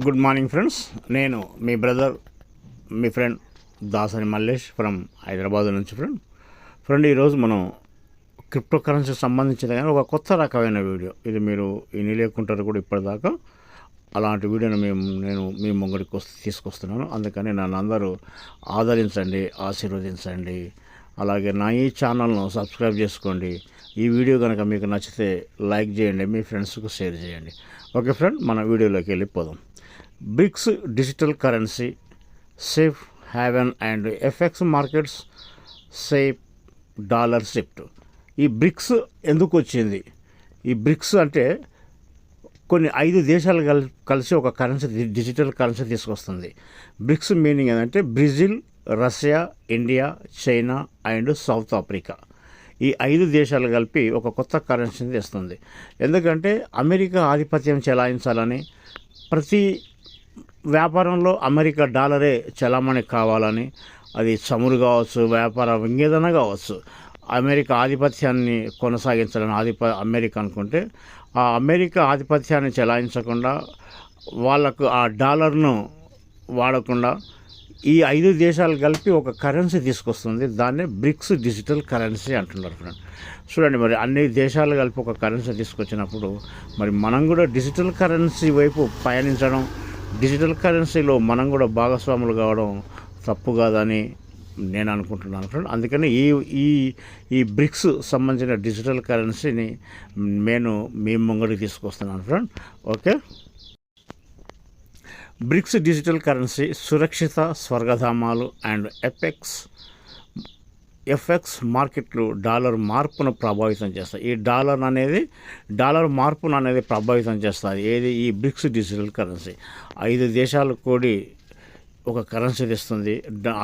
Good morning friends. నేను మీ brother, మీ ఫ్రెండ్ దాసరి మల్లేష్ ఫ్రమ్ హైదరాబాద్ నుంచి. ఫ్రెండ్ ఈరోజు మనం క్రిప్టో కరెన్సీకి సంబంధించిన కానీ ఒక కొత్త రకమైన వీడియో ఇది. మీరు ఇన్ని లేకుంటారు కూడా ఇప్పటిదాకా అలాంటి వీడియోని నేను మీ ముంగడికి తీసుకొస్తున్నాను. అందుకని నన్ను అందరూ ఆదరించండి, ఆశీర్వదించండి. అలాగే నా ఈ ఛానల్ను సబ్స్క్రైబ్ చేసుకోండి. ఈ వీడియో కనుక మీకు నచ్చితే లైక్ చేయండి, మీ ఫ్రెండ్స్కు షేర్ చేయండి. ఓకే ఫ్రెండ్, మన వీడియోలోకి వెళ్ళిపోదాం. BRICS digital currency, safe haven and FX markets safe dollar shift. ఈ బ్రిక్స్ ఎందుకు వచ్చింది? ఈ బ్రిక్స్ అంటే కొన్ని 5 దేశాలు కలిసి ఒక కరెన్సీ, డిజిటల్ కరెన్సీ తీసుకొస్తుంది. బ్రిక్స్ మీనింగ్ ఏంటంటే Brazil, Russia, India, China and south Africa. ఈ 5 దేశాలు కలిపి ఒక కొత్త కరెన్సీని తెస్తుంది. ఎందుకంటే అమెరికా ఆధిపత్యం చెలాయించాలని, ప్రతి వ్యాపారంలో అమెరికా డాలరే చలామణి కావాలని, అది చమురు కావచ్చు, వ్యాపారం ఇంకేదైనా కావచ్చు, అమెరికా ఆధిపత్యాన్ని కొనసాగించాలని అమెరికా అనుకుంటే, ఆ అమెరికా ఆధిపత్యాన్ని చెలాయించకుండా వాళ్ళకు ఆ డాలర్ను వాడకుండా ఈ 5 దేశాలు కలిపి ఒక కరెన్సీ తీసుకొస్తుంది. దాన్నే బ్రిక్స్ డిజిటల్ కరెన్సీ అంటున్నారు ఫ్రెండ్. చూడండి, మరి అన్ని దేశాలు కలిపి ఒక కరెన్సీ తీసుకొచ్చినప్పుడు మరి మనం కూడా డిజిటల్ కరెన్సీ వైపు పయనించడం, డిజిటల్ కరెన్సీలో మనం కూడా భాగస్వాములు కావడం తప్పు కాదని నేను అనుకుంటున్నాను ఫ్రెండ్. అందుకని ఈ బ్రిక్స్ సంబంధించిన డిజిటల్ కరెన్సీని నేను మీ ముంగడికి తీసుకొస్తున్నాను friend. Okay, BRICS digital currency సురక్షిత స్వర్గధామాలు అండ్ ఎఫ్ఎక్స్ మార్కెట్లు డాలర్ మార్పును ప్రభావితం చేస్తాయి. ఈ డాలర్ మార్పును అనేది ప్రభావితం చేస్తుంది. ఏది? ఈ బ్రిక్స్ డిజిటల్ కరెన్సీ. 5 దేశాలు కూడి ఒక కరెన్సీ తెస్తుంది.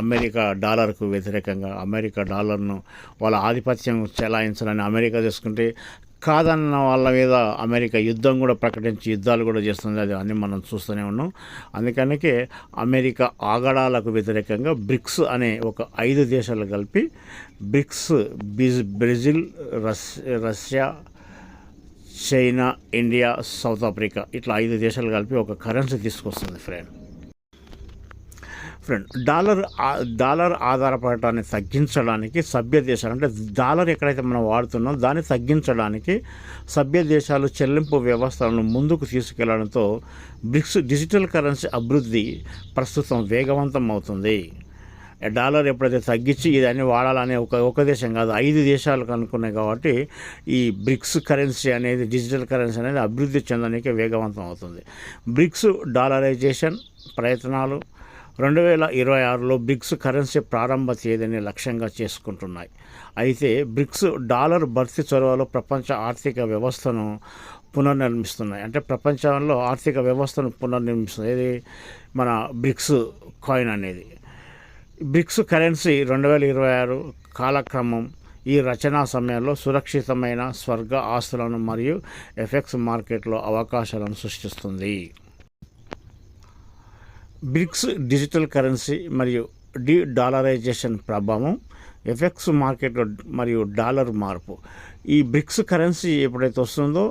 అమెరికా డాలర్కు వ్యతిరేకంగా అమెరికా డాలర్ను వాళ్ళ ఆధిపత్యం చెలాయించాలని అమెరికా తీసుకుంటే, కాదన్న వాళ్ళ మీద అమెరికా యుద్ధం కూడా ప్రకటించి యుద్ధాలు కూడా చేస్తుంది. అది అన్నీ మనం చూస్తూనే ఉన్నాం. అందుకనికే అమెరికా ఆగడాలకు వ్యతిరేకంగా బ్రిక్స్ అనే ఒక 5 దేశాలు కలిపి BRICS, Brazil, Russia, China, India, South Africa, ఇట్లా 5 దేశాలు కలిపి ఒక కరెన్సీ తీసుకొస్తుంది ఫ్రెండ్. డాలర్ ఆధారపడటాన్ని తగ్గించడానికి సభ్య దేశాలు, అంటే డాలర్ ఎక్కడైతే మనం వాడుతున్నాం దాన్ని తగ్గించడానికి సభ్య దేశాలు చెల్లింపు వ్యవస్థలను ముందుకు తీసుకెళ్లడంతో బ్రిక్స్ డిజిటల్ కరెన్సీ అభివృద్ధి ప్రస్తుతం వేగవంతం అవుతుంది. డాలర్ ఎప్పుడైతే తగ్గించి ఇదన్నీ వాడాలనే ఒక దేశం కాదు, 5 దేశాలు కనుక్కున్నాయి. కాబట్టి ఈ బ్రిక్స్ కరెన్సీ అనేది, డిజిటల్ కరెన్సీ అనేది అభివృద్ధి చెందడానికి వేగవంతం అవుతుంది. బ్రిక్స్ డాలరైజేషన్ ప్రయత్నాలు 2026లో బ్రిక్స్ కరెన్సీ ప్రారంభ తేదీని లక్ష్యంగా చేసుకుంటున్నాయి. అయితే బ్రిక్స్ డాలర్ భర్తీ చొరవలో ప్రపంచ ఆర్థిక వ్యవస్థను పునర్నిర్మిస్తున్నాయి. అంటే ప్రపంచంలో ఆర్థిక వ్యవస్థను పునర్నిర్మిస్తుంది. ఇది మన బ్రిక్స్ కాయిన్ అనేది. బ్రిక్స్ కరెన్సీ 2026 కాలక్రమం ఈ రచనా సమయంలో సురక్షితమైన స్వర్గ ఆస్తులను మరియు ఎఫ్ఎక్స్ మార్కెట్లో అవకాశాలను సృష్టిస్తుంది. బ్రిక్స్ డిజిటల్ కరెన్సీ మరియు డాలరైజేషన్ ప్రభావం, ఎఫ్ఎక్స్ మార్కెట్లో మరియు డాలర్ మార్పు. ఈ బ్రిక్స్ కరెన్సీ ఎప్పుడైతే వస్తుందో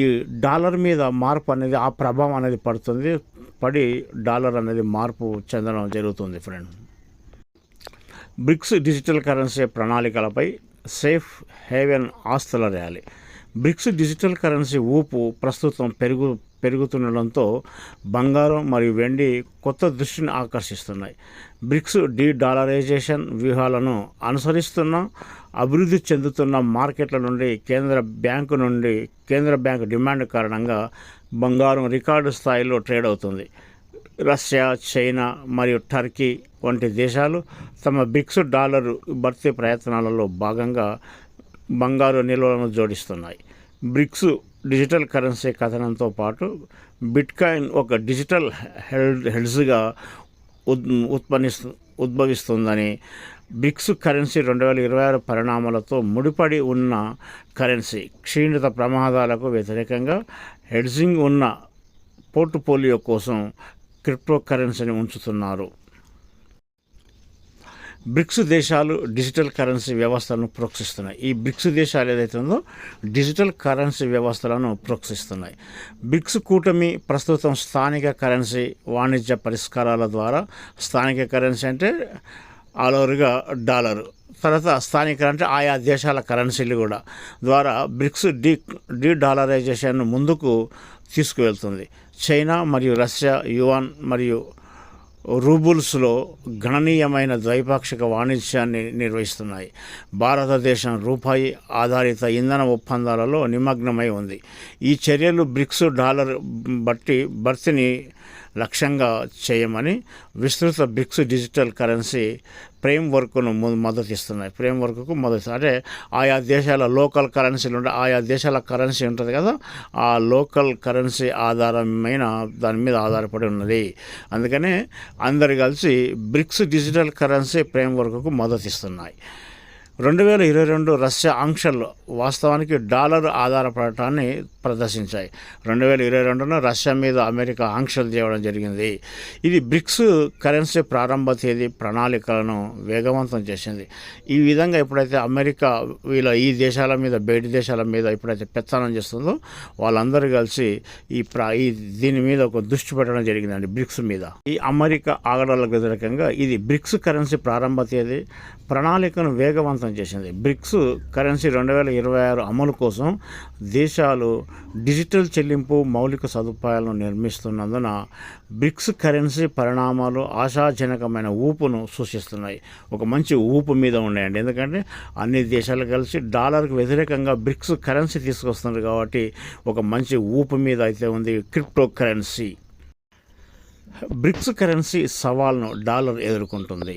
ఈ డాలర్ మీద మార్పు అనేది, ఆ ప్రభావం అనేది పడి డాలర్ అనేది మార్పు చెందడం జరుగుతుంది ఫ్రెండ్. బ్రిక్స్ డిజిటల్ కరెన్సీ ప్రణాళికలపై సేఫ్ హేవెన్ ఆస్తుల ర్యాలీ. బ్రిక్స్ డిజిటల్ కరెన్సీ ఊపు ప్రస్తుతం పెరుగుతుండడంతో బంగారం మరియు వెండి కొత్త దృష్టిని ఆకర్షిస్తున్నాయి. బ్రిక్స్ డాలరైజేషన్ వ్యూహాలను అనుసరిస్తున్న అభివృద్ధి చెందుతున్న మార్కెట్ల నుండి కేంద్ర బ్యాంకు డిమాండ్ కారణంగా బంగారం రికార్డు స్థాయిలో ట్రేడ్ అవుతుంది. రష్యా, చైనా మరియు టర్కీ వంటి దేశాలు తమ బ్రిక్స్ డాలర్ భర్తీ ప్రయత్నాలలో భాగంగా బంగారు నిల్వలను జోడిస్తున్నాయి. బ్రిక్స్ డిజిటల్ కరెన్సీ కథనంతో పాటు బిట్కాయిన్ ఒక డిజిటల్ హెడ్జ్గా ఉద్భవిస్తుందని, బ్రిక్స్ కరెన్సీ 2026 పరిణామాలతో ముడిపడి ఉన్న కరెన్సీ, క్షీణత ప్రమాదాలకు వ్యతిరేకంగా హెడ్జింగ్ ఉన్న పోర్ట్ఫోలియో కోసం క్రిప్టో కరెన్సీని ఉంచుతున్నారు. బ్రిక్స్ దేశాలు డిజిటల్ కరెన్సీ వ్యవస్థలను ప్రోత్సహిస్తున్నాయి. ఈ బ్రిక్స్ దేశాలు ఏదైతే ఉందో డిజిటల్ కరెన్సీ వ్యవస్థలను ప్రోత్సహిస్తున్నాయి. బ్రిక్స్ కూటమి ప్రస్తుతం స్థానిక కరెన్సీ వాణిజ్య పరిష్కారాల ద్వారా, స్థానిక కరెన్సీ అంటే ఆల్ ఓవర్గా డాలరు, తర్వాత స్థానిక అంటే ఆయా దేశాల కరెన్సీలు కూడా ద్వారా బ్రిక్స్ డాలరైజేషన్ను ముందుకు తీసుకువెళ్తుంది. చైనా మరియు రష్యా యువాన్ మరియు రూబుల్స్లో గణనీయమైన ద్వైపాక్షిక వాణిజ్యాన్ని నిర్వహిస్తున్నాయి. భారతదేశం రూపాయి ఆధారిత ఇంధన ఒప్పందాలలో నిమగ్నమై ఉంది. ఈ చర్యలు బ్రిక్స్ డాలర్ భర్తీని లక్ష్యంగా చేయమని విస్తృత బ్రిక్స్ డిజిటల్ కరెన్సీ ఫ్రేమ్వర్క్ను మద్దతిస్తున్నాయి. ఫ్రేమ్వర్క్కు మద్దతు అంటే ఆయా దేశాల లోకల్ కరెన్సీలు ఉంటాయి, ఆయా దేశాల కరెన్సీ ఉంటుంది కదా, ఆ లోకల్ కరెన్సీ ఆధారమైన దాని మీద ఆధారపడి ఉన్నది. అందుకనే అందరు కలిసి బ్రిక్స్ డిజిటల్ కరెన్సీ ఫ్రేమ్వర్క్కు మద్దతిస్తున్నాయి. 2022 రష్యా ఆంక్షలు వాస్తవానికి డాలర్ ఆధారపడటాన్ని ప్రదర్శించాయి. 2022లో రష్యా మీద అమెరికా ఆంక్షలు చేయడం జరిగింది. ఇది బ్రిక్స్ కరెన్సీ ప్రారంభ తేదీ ప్రణాళికలను వేగవంతం చేసింది. ఈ విధంగా ఎప్పుడైతే అమెరికా ఈ దేశాల మీద బయటి దేశాల మీద ఎప్పుడైతే పెత్తనం చేస్తుందో వాళ్ళందరూ కలిసి దీని మీద ఒక దృష్టి పెట్టడం జరిగిందండి బ్రిక్స్ మీద. ఈ అమెరికా ఆగడాలకు వ్యతిరేకంగా ఇది బ్రిక్స్ కరెన్సీ ప్రారంభ తేదీ ప్రణాళికను వేగవంతం చేసింది. బ్రిక్స్ కరెన్సీ 2026 అమలు కోసం దేశాలు డిజిటల్ చెల్లింపు మౌలిక సదుపాయాలను నిర్మిస్తున్నందున బ్రిక్స్ కరెన్సీ పరిణామాలు ఆశాజనకమైన ఊపును సూచిస్తున్నాయి. ఒక మంచి ఊపు మీద ఉన్నాయండి. ఎందుకంటే అన్ని దేశాలు కలిసి డాలర్కు వ్యతిరేకంగా బ్రిక్స్ కరెన్సీ తీసుకొస్తున్నారు కాబట్టి ఒక మంచి ఊపు మీద అయితే ఉంది క్రిప్టో కరెన్సీ. బ్రిక్స్ కరెన్సీ సవాల్ను డాలర్ ఎదుర్కొంటుంది.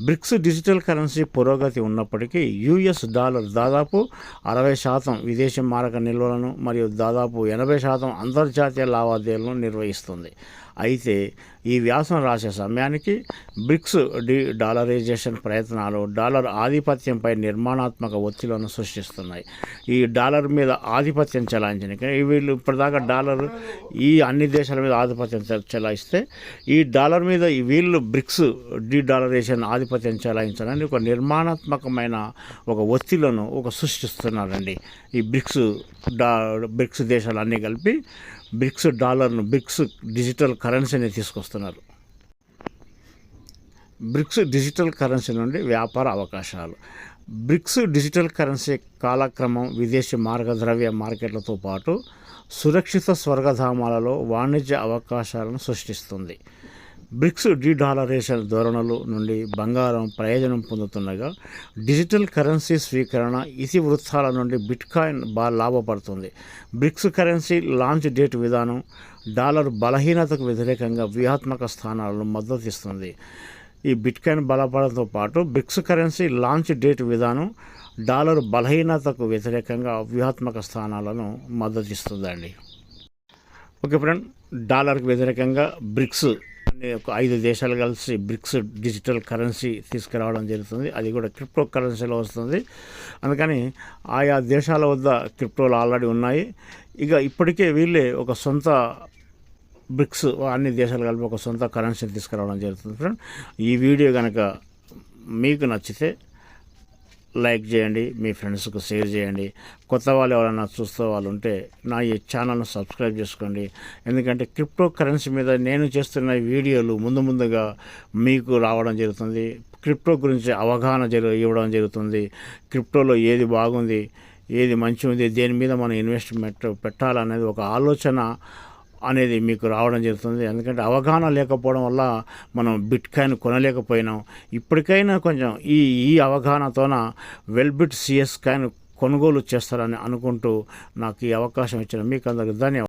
బ్రిక్స్ డిజిటల్ కరెన్సీ పురోగతి ఉన్నప్పటికీ యుఎస్ డాలర్ దాదాపు 60% విదేశీ మారక నిల్వలను మరియు దాదాపు 80% అంతర్జాతీయ లావాదేవీలను నిర్వహిస్తుంది. అయితే ఈ వ్యాసం రాసే సమయానికి బ్రిక్స్ డాలరైజేషన్ ప్రయత్నాలు డాలర్ ఆధిపత్యంపై నిర్మాణాత్మక ఒత్తిళ్లను సృష్టిస్తున్నాయి. ఈ డాలర్ మీద ఆధిపత్యం చెలాయించడానికి వీళ్ళు ఇప్పటిదాకా డాలర్ అన్ని దేశాల మీద ఆధిపత్యం చెలాయిస్తే ఈ డాలర్ మీద వీళ్ళు బ్రిక్స్ డాలరైజేషన్ ఆధిపత్యం చెలాయించడానికి ఒక నిర్మాణాత్మకమైన ఒక ఒత్తిళ్లను సృష్టిస్తున్నారండి. ఈ బ్రిక్స్ దేశాలు అన్నీ కలిపి బ్రిక్స్ డాలర్ను బ్రిక్స్ డిజిటల్ కరెన్సీని తీసుకొస్తున్నారు. బ్రిక్స్ డిజిటల్ కరెన్సీ నుండి వ్యాపార అవకాశాలు. బ్రిక్స్ డిజిటల్ కరెన్సీ కాలక్రమం విదేశీ మార్గద్రవ్య మార్కెట్లతో పాటు సురక్షిత స్వర్గధామాలలో వాణిజ్య అవకాశాలను సృష్టిస్తుంది. బ్రిక్స్ డాలరేషన్ ధోరణుల నుండి బంగారం ప్రయోజనం పొందుతుండగా డిజిటల్ కరెన్సీ స్వీకరణ ఇతివృత్తాల నుండి బిట్కాయిన్ లాభపడుతుంది. బ్రిక్స్ కరెన్సీ లాంచ్ డేట్ విధానం డాలర్ బలహీనతకు వ్యతిరేకంగా వ్యూహాత్మక స్థానాలను మద్దతిస్తుంది. ఈ బిట్కాయిన్ బలపడంతో పాటు బ్రిక్స్ కరెన్సీ లాంచ్ డేట్ విధానం డాలర్ బలహీనతకు వ్యతిరేకంగా వ్యూహాత్మక స్థానాలను మద్దతిస్తుందండి. ఓకే ఫ్రెండ్, డాలర్కి వ్యతిరేకంగా బ్రిక్స్ ఒక 5 దేశాలు కలిసి బ్రిక్స్ డిజిటల్ కరెన్సీ తీసుకురావడం జరుగుతుంది. అది కూడా క్రిప్టో కరెన్సీలో వస్తుంది. అందుకని ఆయా దేశాల వద్ద క్రిప్టోలు ఆల్రెడీ ఉన్నాయి. ఇక ఇప్పటికే వీళ్ళే ఒక సొంత బ్రిక్స్ అన్ని దేశాలు కలిపి ఒక సొంత కరెన్సీని తీసుకురావడం జరుగుతుంది. ఫ్రెండ్, ఈ వీడియో కనుక మీకు నచ్చితే లైక్ చేయండి, మీ ఫ్రెండ్స్కు షేర్ చేయండి. కొత్త వాళ్ళు ఎవరైనా చూస్తే వాళ్ళు ఉంటే నా ఈ ఛానల్ను సబ్స్క్రైబ్ చేసుకోండి. ఎందుకంటే క్రిప్టో కరెన్సీ మీద నేను చేస్తున్న వీడియోలు ముందుగా మీకు రావడం జరుగుతుంది. క్రిప్టో గురించి అవగాహన ఇవ్వడం జరుగుతుంది. క్రిప్టోలో ఏది బాగుంది, ఏది మంచి ఉంది, దేని మీద మనం ఇన్వెస్ట్మెంట్ పెట్టాలనేది ఒక ఆలోచన అనేది మీకు రావడం జరుగుతుంది. ఎందుకంటే అవగాహన లేకపోవడం వల్ల మనం బిట్కాయిన్ కొనలేకపోయినాం. ఇప్పటికైనా కొంచెం ఈ అవగాహనతోన వెల్బిట్ సిఎస్ కాయిన్ కొనుగోలు చేస్తారని అనుకుంటూ నాకు ఈ అవకాశం ఇచ్చిన మీకు అందరికీ ధన్యవాదాలు.